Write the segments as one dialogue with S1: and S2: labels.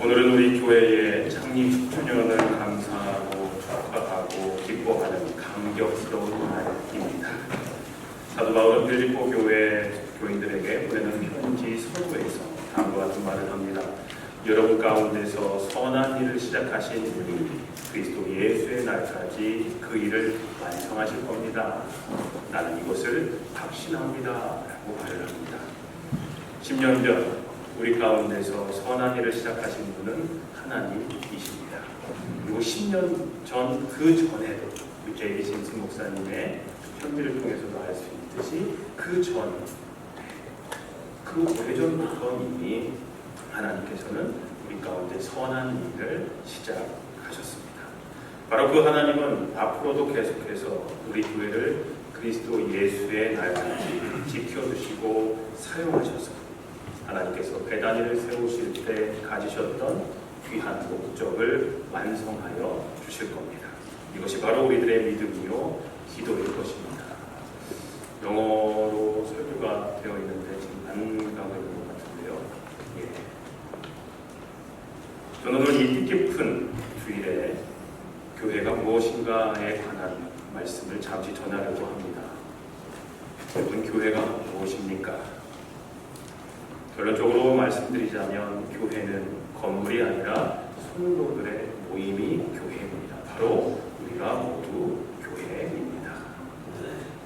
S1: 오늘은 우리 교회의 창립 10주년을 감사하고 축하하고 기뻐하는 감격스러운 날입니다. 사도 바울은 빌립보 교회 교인들에게 보내는 편지 서두에서 다음과 같은 말을 합니다. 여러분 가운데서 선한 일을 시작하신 분이 그리스도 예수의 날까지 그 일을 완성하실 겁니다. 나는 이것을 확신합니다. 라고 말을 합니다. 10년 전 우리 가운데서 선한 일을 시작하신 분은 하나님이십니다. 그리고 10년 전 그 전에도 J.B. 심슨 목사님의 편지를 통해서도 알 수 있듯이 그 오래전부터 이미 하나님께서는 우리 가운데 선한 일을 시작하셨습니다. 바로 그 하나님은 앞으로도 계속해서 우리 교회를 그리스도 예수의 날까지 지켜주시고 사용하셔서 하나님께서 배단위를 세우실 때 가지셨던 귀한 목적을 완성하여 주실 겁니다. 이것이 바로 우리들의 믿음이요 기도일 것입니다. 영어로 설교가 되어 있는데 지금 안 가고 있는 것 같은데요. 저는 오늘 이 뜻깊은 주일에 교회가 무엇인가에 관한 말씀을 잠시 전하려고 합니다. 여러분, 교회가 무엇입니까? 결론적으로 말씀드리자면 교회는 건물이 아니라 성도들의 모임이 교회입니다. 바로 우리가 모두 교회입니다.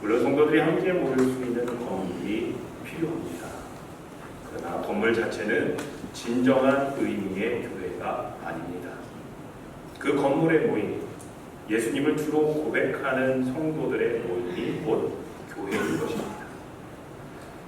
S1: 물론 성도들이 함께 모일 수 있는 건물이 필요합니다. 그러나 건물 자체는 진정한 의미의 교회가 아닙니다. 그 건물의 모임, 예수님을 주로 고백하는 성도들의 모임이 곧 교회인 것입니다.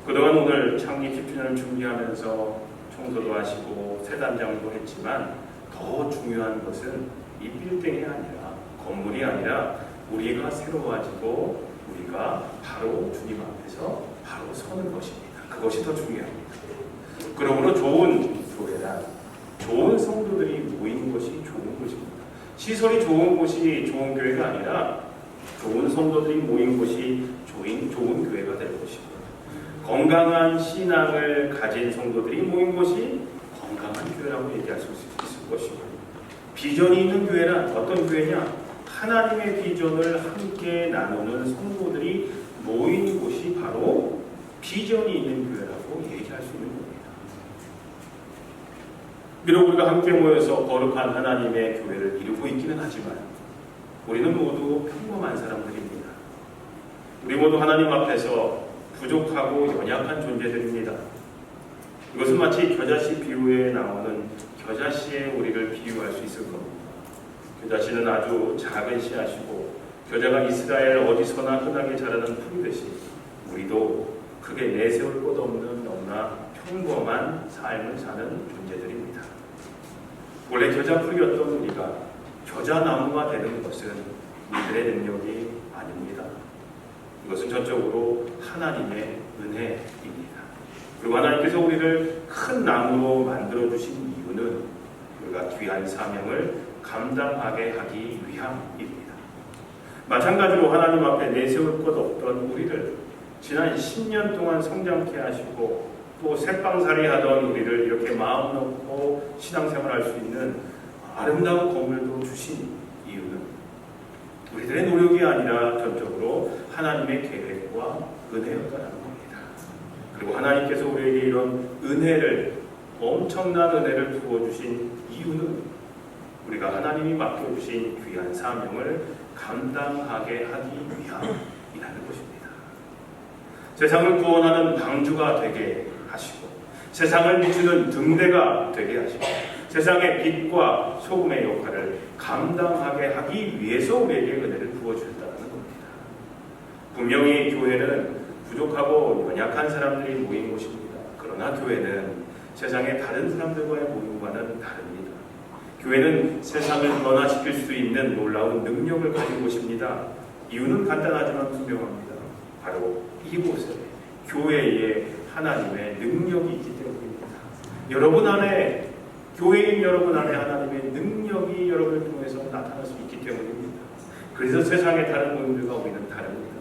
S1: 그동안 오늘 창립 10주년을 준비하면서 청소도 하시고 세단장도 했지만 더 중요한 것은 이 빌딩이 아니라 건물이 아니라 우리가 새로워지고 우리가 바로 주님 앞에서 바로 서는 것입니다. 그것이 더 중요합니다. 그러므로 좋은 교회란 좋은 성도들이 모이는 것이 좋은 것입니다. 시설이 좋은 곳이 좋은 교회가 아니라 좋은 성도들이 모인 곳이 좋은 교회가 될 것입니다. 건강한 신앙을 가진 성도들이 모인 것이 건강한 교회라고 얘기할 수 있을 것입니다. 비전이 있는 교회란 어떤 교회냐? 하나님의 비전을 함께 나누는 성도들이 모인 곳이 바로 비전이 있는 교회라고 얘기할 수 있는 겁니다. 비록 우리가 함께 모여서 거룩한 하나님의 교회를 이루고 있기는 하지만 우리는 모두 평범한 사람들입니다. 우리 모두 하나님 앞에서 부족하고 연약한 존재들입니다. 이것은 마치 겨자씨 비유에 나오는 겨자씨의 우리를 비유할 수 있을 겁니다. 겨자씨는 아주 작은 씨앗이고 겨자가 이스라엘 어디서나 흔하게 자라는 풀이듯이 우리도 크게 내세울 것 없는 너무나 평범한 삶을 사는 존재들입니다. 원래 겨자풀이었던 우리가 겨자나무가 되는 것은 우리들의 능력이 아닙니다. 이것은 전적으로 하나님의 은혜입니다. 그리고 하나님께서 우리를 큰 나무로 만들어주신 이유는 우리가 귀한 사명을 감당하게 하기 위함입니다. 마찬가지로 하나님 앞에 내세울 것 없던 우리를 지난 10년 동안 성장케 하시고 또 새빵살이 하던 우리를 이렇게 마음 놓고 신앙생활할 수 있는 아름다운 건물도 주신 이유는 우리들의 노력이 아니라 전적으로 하나님의 계획과 은혜였다는 겁니다. 그리고 하나님께서 우리에게 이런 엄청난 은혜를 부어주신 이유는 우리가 하나님이 맡겨주신 귀한 사명을 감당하게 하기 위함이라는 것입니다. 세상을 구원하는 방주가 되게 하시고 세상을 비추는 등대가 되게 하시고 세상의 빛과 소금의 역할을 감당하게 하기 위해서 우리에게 은혜를 부어주셨다는 겁니다. 분명히 교회는 부족하고 연약한 사람들이 모인 곳입니다. 그러나 교회는 세상의 다른 사람들과의 모임과는 다릅니다. 교회는 세상을 변화시킬 수 있는 놀라운 능력을 가진 곳입니다. 이유는 간단하지만 분명합니다. 바로 이곳에 교회에 하나님의 능력이 있기 때문입니다. 여러분 안에 교회인 여러분 안에 하나님의 능력이 여러분을 통해서 나타날 수 있기 때문입니다. 그래서 세상의 다른 모임들과 우리는 다릅니다.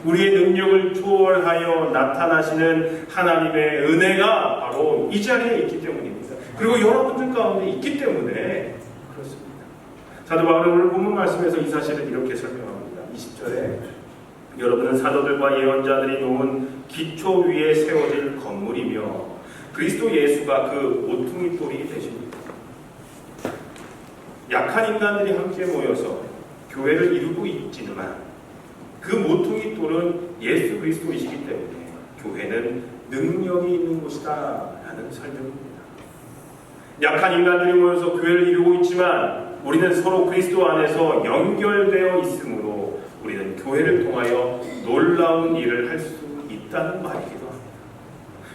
S1: 우리의 능력을 초월하여 나타나시는 하나님의 은혜가 바로 이 자리에 있기 때문입니다. 그리고 여러분들 가운데 있기 때문에 그렇습니다. 사도 바울은 오늘 본문 말씀에서 이 사실을 이렇게 설명합니다. 20절에 여러분은 사도들과 예언자들이 놓은 기초 위에 세워질 건물이며 그리스도 예수가 그 모퉁이 돌이 되십니다. 약한 인간들이 함께 모여서 교회를 이루고 있지만 그 모퉁이 돌은 예수 그리스도이시기 때문에 교회는 능력이 있는 곳이다 라는 설명입니다. 약한 인간들이 모여서 교회를 이루고 있지만 우리는 서로 그리스도 안에서 연결되어 있으므로 우리는 교회를 통하여 놀라운 일을 할 수 있다는 말이기도 합니다.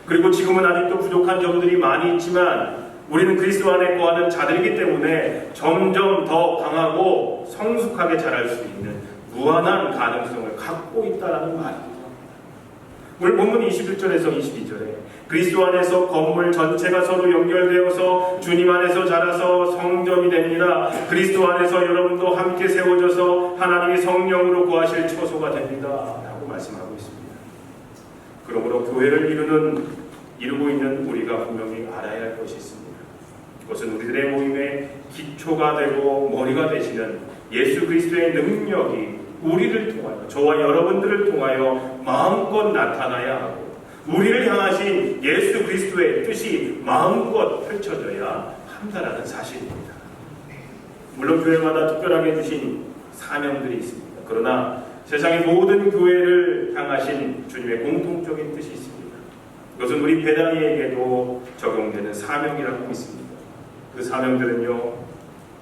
S1: 그리고 지금은 아직도 부족한 점들이 많이 있지만 우리는 그리스도 안에 거하는 자들이기 때문에 점점 더 강하고 성숙하게 자랄 수 있는 무한한 가능성을 갖고 있다는 말이기도 합니다. 오늘 본문 21절에서 22절에 그리스도 안에서 건물 전체가 서로 연결되어서 주님 안에서 자라서 성전이 됩니다. 그리스도 안에서 여러분도 함께 세워져서 하나님이 성령으로 거하실 처소가 됩니다 라고 말씀하고 있습니다. 그러므로 교회를 이루고 있는 우리가 분명히 알아야 할 것이 있습니다. 그것은 우리들의 모임의 기초가 되고 머리가 되시는 예수 그리스도의 능력이 우리를 통하여, 저와 여러분들을 통하여 마음껏 나타나야 하고 우리를 향하신 예수 그리스도의 뜻이 마음껏 펼쳐져야 한다는 사실입니다. 물론 교회마다 특별하게 주신 사명들이 있습니다. 그러나 세상의 모든 교회를 향하신 주님의 공통적인 뜻이 있습니다. 그것은 우리 베다니에게도 적용되는 사명이라고 믿습니다. 그 사명들은요,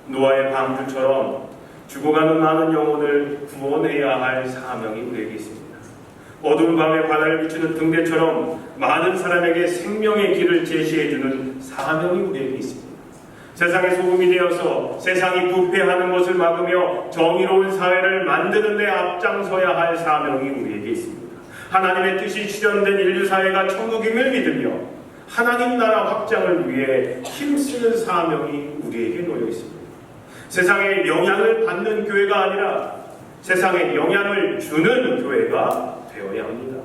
S1: 노아의 방주처럼 죽어가는 많은 영혼을 구원해야 할 사명이 우리에게 있습니다. 어두운 밤에 바다를 비추는 등대처럼 많은 사람에게 생명의 길을 제시해주는 사명이 우리에게 있습니다. 세상의 소금이 되어서 세상이 부패하는 것을 막으며 정의로운 사회를 만드는 데 앞장서야 할 사명이 우리에게 있습니다. 하나님의 뜻이 실현된 인류사회가 천국임을 믿으며 하나님 나라 확장을 위해 힘쓰는 사명이 우리에게 놓여 있습니다. 세상에 영향을 받는 교회가 아니라 세상에 영향을 주는 교회가 되어야 합니다.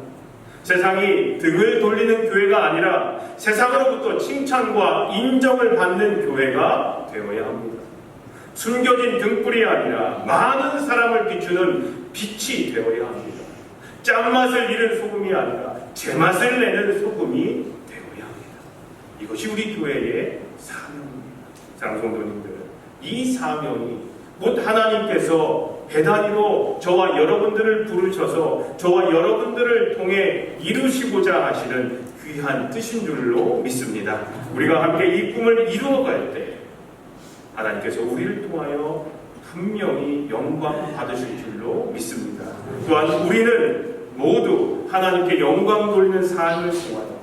S1: 세상이 등을 돌리는 교회가 아니라 세상으로부터 칭찬과 인정을 받는 교회가 되어야 합니다. 숨겨진 등불이 아니라 많은 사람을 비추는 빛이 되어야 합니다. 짠맛을 잃은 소금이 아니라 제맛을 내는 소금이 되어야 합니다. 이것이 우리 교회의 사명입니다. 사랑하는 성도님들, 이 사명이 곧 하나님께서 배단위로 저와 여러분들을 부르셔서 저와 여러분들을 통해 이루시고자 하시는 귀한 뜻인 줄로 믿습니다. 우리가 함께 이 꿈을 이루어갈 때 하나님께서 우리를 통하여 분명히 영광 받으실 줄로 믿습니다. 또한 우리는 모두 하나님께 영광 돌리는 삶을 통하여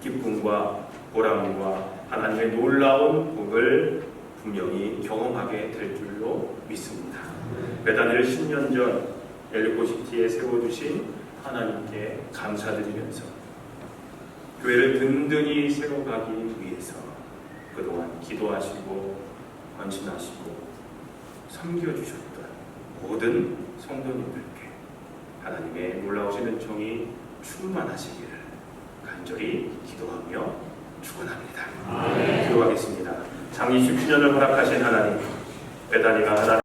S1: 기쁨과 보람과 하나님의 놀라운 복을 분명히 경험하게 될 줄로 믿습니다. 베다니를 10년 전 엘리코시티에 세워두신 하나님께 감사드리면서 교회를 든든히 세워가기 위해서 그동안 기도하시고 헌신하시고 섬겨주셨던 모든 성도님들께 하나님의 놀라우신 은총이 충만하시기를 간절히 기도하며 축원합니다. 기도하겠습니다. 장리 10주년을 허락하신 하나님, 베다니가 하나님